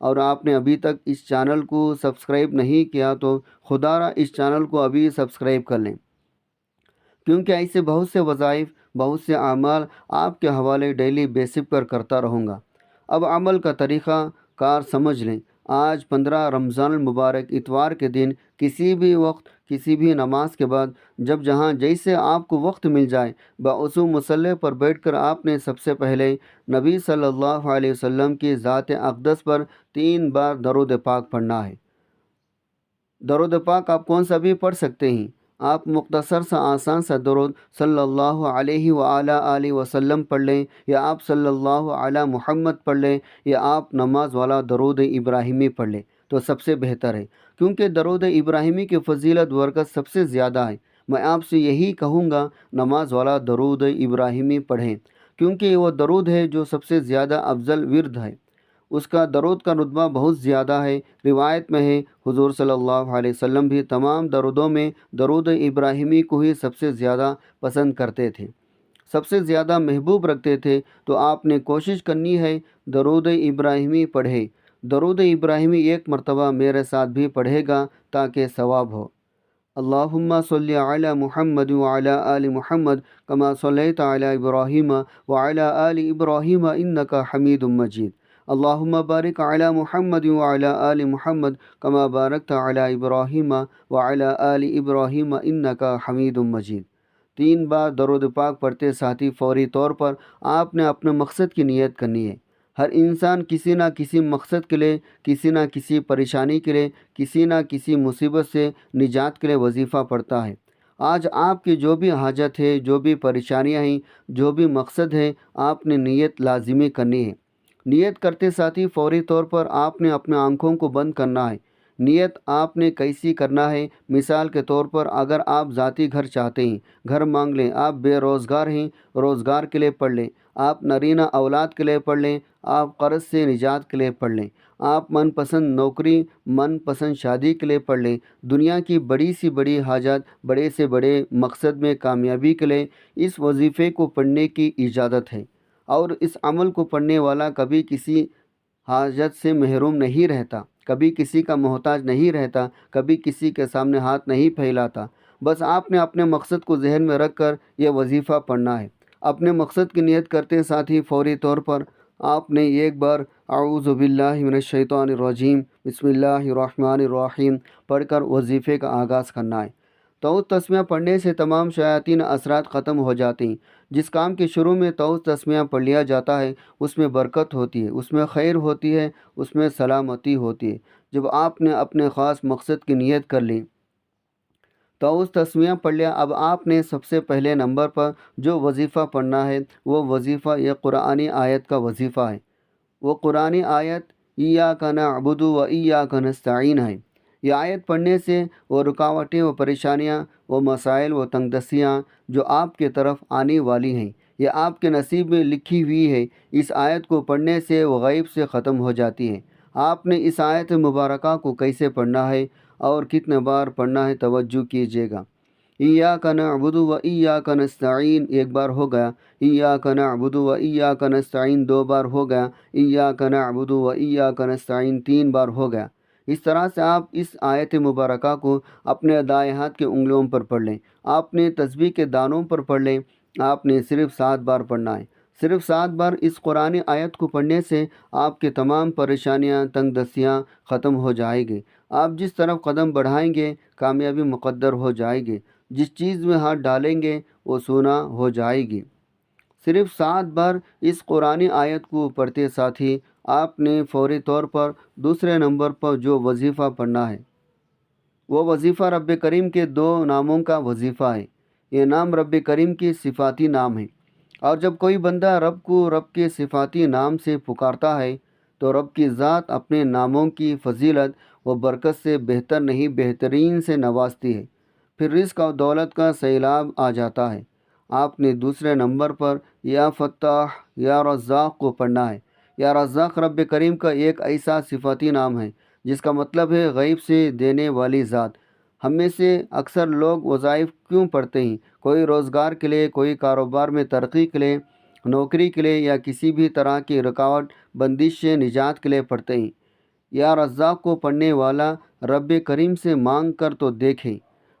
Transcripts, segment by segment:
اور آپ نے ابھی تک اس چینل کو سبسکرائب نہیں کیا تو خدا را اس چینل کو ابھی سبسکرائب کر لیں، کیونکہ ایسے بہت سے وظائف، بہت سے اعمال آپ کے حوالے ڈیلی بیسس پر کرتا رہوں گا۔ اب عمل کا طریقہ کار سمجھ لیں۔ آج 15 رمضان المبارک اتوار کے دن کسی بھی وقت، کسی بھی نماز کے بعد، جب جہاں جیسے آپ کو وقت مل جائے، باوضو مصلی پر بیٹھ کر آپ نے سب سے پہلے نبی صلی اللہ علیہ وسلم کی ذات اقدس پر 3 بار درود پاک پڑھنا ہے۔ درود پاک آپ کون سا بھی پڑھ سکتے ہیں۔ آپ مختصر سا آسان سا درود صلی اللہ علیہ آلہ وسلم پڑھ لیں، یا آپ صلی اللہ علی محمد پڑھ لیں، یا آپ نماز والا درود ابراہیمی پڑھ لیں تو سب سے بہتر ہے، کیونکہ درود ابراہیمی کی فضیلت برکت سب سے زیادہ ہے۔ میں آپ سے یہی کہوں گا، نماز والا درود ابراہیمی پڑھیں، کیونکہ وہ درود ہے جو سب سے زیادہ افضل ورد ہے۔ اس کا درود کا رتبہ بہت زیادہ ہے۔ روایت میں ہے حضور صلی اللہ علیہ وسلم بھی تمام درودوں میں درود ابراہیمی کو ہی سب سے زیادہ پسند کرتے تھے، سب سے زیادہ محبوب رکھتے تھے۔ تو آپ نے کوشش کرنی ہے درود ابراہیمی پڑھے۔ درود ابراہیمی ایک مرتبہ میرے ساتھ بھی پڑھے گا تاکہ ثواب ہو۔ اللہم صلی علی محمد وعلی آل محمد کما صلیت علی ابراہیم وعلی آل ابراہیم انک حمید مجید۔ اللہم بارک علی محمد وعلی آل محمد کما بارکت علی ابراہیم وعلی آل ابراہیم انک حمید مجید۔ 3 بار درود پاک پڑھتے ساتھی فوری طور پر آپ نے اپنے مقصد کی نیت کرنی ہے۔ ہر انسان کسی نہ کسی مقصد کے لیے، کسی نہ کسی پریشانی کے لیے، کسی نہ کسی مصیبت سے نجات کے لیے وظیفہ پڑھتا ہے۔ آج آپ کی جو بھی حاجت ہے، جو بھی پریشانیاں ہیں، جو بھی مقصد ہے، آپ نے نیت لازمی کرنی ہے۔ نیت کرتے ساتھی فوری طور پر آپ نے اپنے آنکھوں کو بند کرنا ہے۔ نیت آپ نے کیسی کرنا ہے؟ مثال کے طور پر اگر آپ ذاتی گھر چاہتے ہیں، گھر مانگ لیں۔ آپ بے روزگار ہیں، روزگار کے لیے پڑھ لیں۔ آپ نرینہ اولاد کے لیے پڑھ لیں۔ آپ قرض سے نجات کے لیے پڑھ لیں۔ آپ من پسند نوکری، من پسند شادی کے لیے پڑھ لیں۔ دنیا کی بڑی سی بڑی حاجت، بڑے سے بڑے مقصد میں کامیابی کے لیے اس وظیفے کو پڑھنے کی اجازت ہے، اور اس عمل کو پڑھنے والا کبھی کسی حاجت سے محروم نہیں رہتا، کبھی کسی کا محتاج نہیں رہتا، کبھی کسی کے سامنے ہاتھ نہیں پھیلاتا۔ بس آپ نے اپنے مقصد کو ذہن میں رکھ کر یہ وظیفہ پڑھنا ہے۔ اپنے مقصد کی نیت کرتے ساتھ ہی فوری طور پر آپ نے ایک بار اعوذ باللہ من الشیطان الرجیم بسم اللہ الرحمن الرحیم پڑھ کر وظیفے کا آغاز کرنا ہے۔ توحید تسمیہ پڑھنے سے تمام شیاطین اثرات ختم ہو جاتے ہیں۔ جس کام کے شروع میں توحید تسمیہ پڑھ لیا جاتا ہے اس میں برکت ہوتی ہے، اس میں خیر ہوتی ہے، اس میں سلامتی ہوتی ہے۔ جب آپ نے اپنے خاص مقصد کی نیت کر لی، توحید تسمیہ پڑھ لیا، اب آپ نے سب سے پہلے نمبر پر جو وظیفہ پڑھنا ہے وہ وظیفہ یہ قرآنی آیت کا وظیفہ ہے۔ وہ قرآنی آیت ایاک نعبد و ایاک نستعین ہے۔ یہ آیت پڑھنے سے وہ رکاوٹیں، وہ پریشانیاں، وہ مسائل، وہ تنگ دستیاں جو آپ کے طرف آنے والی ہیں، یہ آپ کے نصیب میں لکھی ہوئی ہے، اس آیت کو پڑھنے سے وہ غیب سے ختم ہو جاتی ہیں۔ آپ نے اس آیت مبارکہ کو کیسے پڑھنا ہے اور کتنے بار پڑھنا ہے، توجہ کیجیے گا۔ ایاک نعبد و ایاک نستعین ایک بار ہو گیا، ایاک نعبد و ایاک نستعین 2 بار ہو گیا، ایاک نعبد و ایاک نستعین 3 بار ہو گیا۔ اس طرح سے آپ اس آیت مبارکہ کو اپنے دائیں ہاتھ کے انگلیوں پر پڑھ لیں۔ آپ نے تسبیح کے دانوں پر پڑھ لیں۔ آپ نے صرف 7 بار پڑھنا ہے۔ صرف 7 بار اس قرآن آیت کو پڑھنے سے آپ کے تمام پریشانیاں، تنگ دستیاں ختم ہو جائیں گے۔ آپ جس طرف قدم بڑھائیں گے کامیابی مقدر ہو جائے گی، جس چیز میں ہاتھ ڈالیں گے وہ سونا ہو جائے گی۔ صرف 7 بار اس قرآنی آیت کو پڑھتے ساتھ ہی آپ نے فوری طور پر دوسرے نمبر پر جو وظیفہ پڑھنا ہے وہ وظیفہ رب کریم کے 2 ناموں کا وظیفہ ہے۔ یہ نام رب کریم کی صفاتی نام ہے، اور جب کوئی بندہ رب کو رب کے صفاتی نام سے پکارتا ہے تو رب کی ذات اپنے ناموں کی فضیلت و برکت سے بہتر نہیں بہترین سے نوازتی ہے، پھر رزق اور دولت کا سیلاب آ جاتا ہے۔ آپ نے دوسرے نمبر پر یا فتاح یا رزاق کو پڑھنا ہے۔ یا رزاق رب کریم کا ایک ایسا صفاتی نام ہے جس کا مطلب ہے غیب سے دینے والی ذات۔ ہم میں سے اکثر لوگ وظائف کیوں پڑھتے ہیں؟ کوئی روزگار کے لیے، کوئی کاروبار میں ترقی کے لیے، نوکری کے لیے، یا کسی بھی طرح کی رکاوٹ بندش سے نجات کے لیے پڑھتے ہیں۔ یا رزاق کو پڑھنے والا رب کریم سے مانگ کر تو دیکھے۔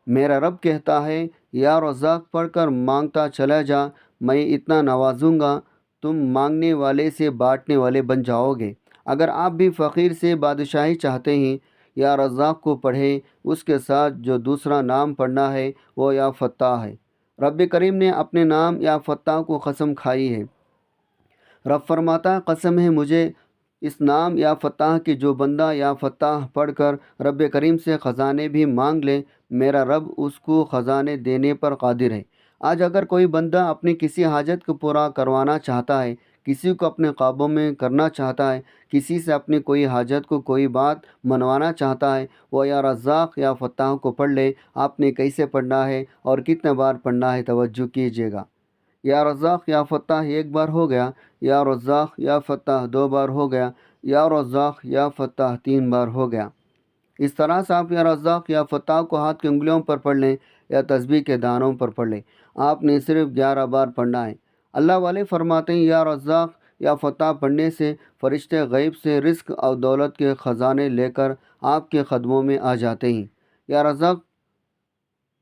میرا رب کہتا ہے یا رزاق پڑھ کر مانگتا چلا جا، میں اتنا نوازوں گا تم مانگنے والے سے بانٹنے والے بن جاؤ گے۔ اگر آپ بھی فقیر سے بادشاہی چاہتے ہیں، یا رزاق کو پڑھیں، اس کے ساتھ جو دوسرا نام پڑھنا ہے وہ یا فتاح ہے۔ رب کریم نے اپنے نام یا فتاح کو قسم کھائی ہے۔ رب فرماتا قسم ہے مجھے اس نام یا فتاح کی جو بندہ یا فتاح پڑھ کر رب کریم سے خزانے بھی مانگ لے، میرا رب اس کو خزانے دینے پر قادر ہے۔ آج اگر کوئی بندہ اپنی کسی حاجت کو پورا کروانا چاہتا ہے، کسی کو اپنے قابو میں کرنا چاہتا ہے، کسی سے اپنی کوئی حاجت کو کوئی بات منوانا چاہتا ہے، وہ یا رزاق یا فتاح کو پڑھ لے۔ آپ نے کیسے پڑھنا ہے اور کتنے بار پڑھنا ہے توجہ کیجیے گا۔ یا رزاق یا فتاح ایک بار ہو گیا، یا رزاق یا فتاح دو بار ہو گیا، یا رزاق یا فتاح تین بار ہو گیا۔ اس طرح سے آپ یا رزاق یا فتاح کو ہاتھ کی انگلیوں پر پڑھ لیں یا تسبیح کے دانوں پر پڑھ لیں۔ آپ نے صرف 11 بار پڑھنا ہے۔ اللہ والے فرماتے ہیں یا رزاق یا فتاح پڑھنے سے فرشتے غیب سے رزق اور دولت کے خزانے لے کر آپ کے قدموں میں آ جاتے ہیں۔ یا رزاق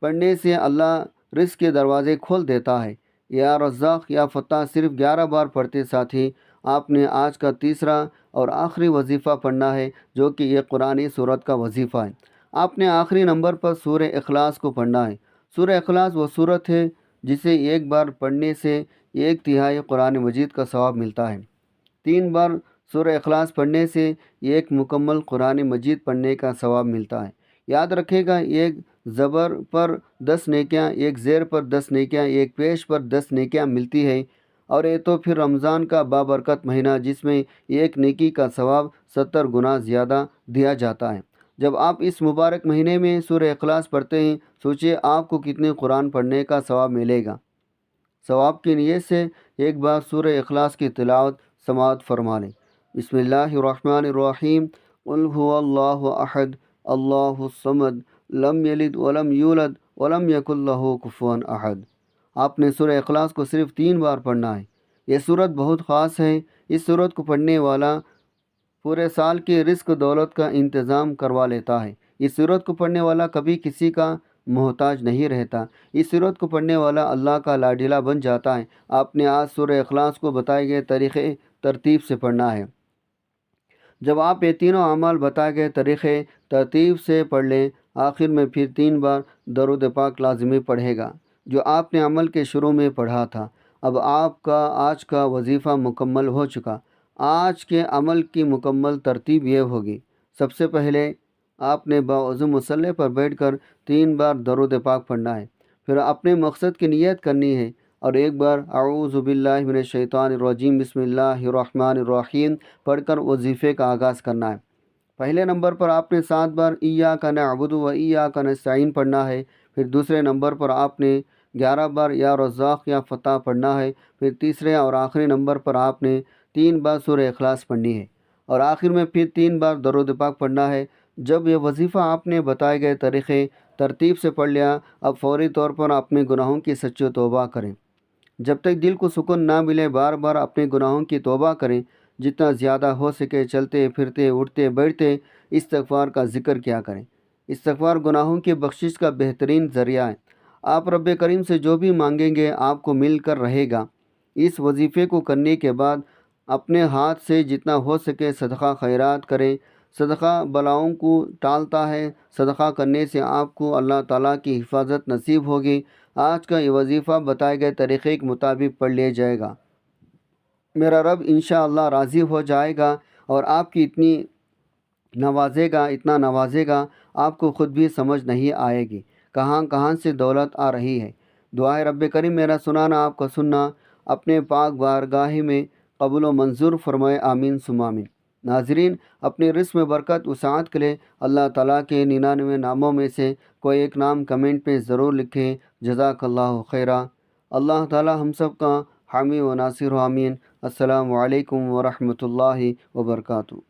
پڑھنے سے اللہ رزق کے دروازے کھول دیتا ہے۔ یا رزاق یا فتاح صرف 11 بار پڑھتے ساتھی آپ نے آج کا تیسرا اور آخری وظیفہ پڑھنا ہے، جو کہ یہ قرآنی صورت کا وظیفہ ہے۔ آپ نے آخری نمبر پر سورہ اخلاص کو پڑھنا ہے۔ سورہ اخلاص وہ صورت ہے جسے ایک بار پڑھنے سے 1/3 قرآن مجید کا ثواب ملتا ہے۔ 3 بار سورہ اخلاص پڑھنے سے ایک مکمل قرآن مجید پڑھنے کا ثواب ملتا ہے۔ یاد رکھے گا، ایک زبر پر 10 نیکیاں، ایک زیر پر 10 نیکیاں، ایک پیش پر 10 نیکیاں ملتی ہے، اور یہ تو پھر رمضان کا بابرکت مہینہ جس میں ایک نیکی کا ثواب 70 گنا زیادہ دیا جاتا ہے۔ جب آپ اس مبارک مہینے میں سورہ اخلاص پڑھتے ہیں، سوچئے آپ کو کتنے قرآن پڑھنے کا ثواب ملے گا۔ ثواب کی نیت سے ایک بار سورہ اخلاص کی تلاوت سماعت فرما لیں۔ بسم اللہ الرحمن الرحیم، قل هو اللہ احد اللہ الصمد لم یلد ولم یولد ولم یکن لہ کفوا احد۔ آپ نے سورہ اخلاص کو صرف 3 بار پڑھنا ہے۔ یہ سورت بہت خاص ہے۔ اس سورت کو پڑھنے والا پورے سال کے رزق دولت کا انتظام کروا لیتا ہے۔ اس سورت کو پڑھنے والا کبھی کسی کا محتاج نہیں رہتا۔ اس سورت کو پڑھنے والا اللہ کا لاڈیلا بن جاتا ہے۔ آپ نے آج سورہ اخلاص کو بتائے گئے طریقے ترتیب سے پڑھنا ہے۔ جب آپ یہ تینوں اعمال بتائے گئے طریقے ترتیب سے پڑھ لیں، آخر میں پھر 3 بار درود پاک لازمی پڑھے گا جو آپ نے عمل کے شروع میں پڑھا تھا۔ اب آپ کا آج کا وظیفہ مکمل ہو چکا۔ آج کے عمل کی مکمل ترتیب یہ ہوگی: سب سے پہلے آپ نے باوضو مصلی پر بیٹھ کر 3 بار درود پاک پڑھنا ہے، پھر اپنے مقصد کی نیت کرنی ہے اور ایک بار اعوذ باللہ من الشیطان الرجیم بسم اللہ الرحمن الرحیم پڑھ کر وظیفے کا آغاز کرنا ہے۔ پہلے نمبر پر آپ نے 7 بار ایاک نعبد و ایاک نستعین پڑھنا ہے، پھر دوسرے نمبر پر آپ نے 11 بار یا رزاق یا فتح پڑھنا ہے، پھر تیسرے اور آخری نمبر پر آپ نے 3 بار سورہ اخلاص پڑھنی ہے، اور آخر میں پھر 3 بار درود پاک پڑھنا ہے۔ جب یہ وظیفہ آپ نے بتائے گئے طریقے ترتیب سے پڑھ لیا، اب فوری طور پر اپنے گناہوں کی سچی توبہ کریں۔ جب تک دل کو سکون نہ ملے بار بار اپنے گناہوں کی توبہ کریں۔ جتنا زیادہ ہو سکے چلتے پھرتے اٹھتے بیٹھتے استغفار کا ذکر کیا کریں۔ استغفار گناہوں کی بخشش کا بہترین ذریعہ ہے۔ آپ رب کریم سے جو بھی مانگیں گے آپ کو مل کر رہے گا۔ اس وظیفے کو کرنے کے بعد اپنے ہاتھ سے جتنا ہو سکے صدقہ خیرات کریں۔ صدقہ بلاؤں کو ٹالتا ہے۔ صدقہ کرنے سے آپ کو اللہ تعالیٰ کی حفاظت نصیب ہوگی۔ آج کا یہ وظیفہ بتائے گئے طریقے کے مطابق پڑھ لیا جائے گا، میرا رب انشاءاللہ راضی ہو جائے گا اور آپ کی اتنا نوازے گا آپ کو خود بھی سمجھ نہیں آئے گی کہاں سے دولت آ رہی ہے۔ دعائے رب کریم میرا سنانا آپ کا سننا اپنے پاک بارگاہ میں قبول و منظور فرمائے، آمین ثم آمین۔ ناظرین، اپنے رزق میں برکت وسعت کے لیے اللہ تعالیٰ کے 99 ناموں میں سے کوئی ایک نام کمنٹ میں ضرور لکھیں۔ جزاک اللہ خیرہ۔ اللہ تعالیٰ ہم سب کا حامی و ناصر و آمین۔ السلام علیکم ورحمۃ اللہ وبرکاتہ۔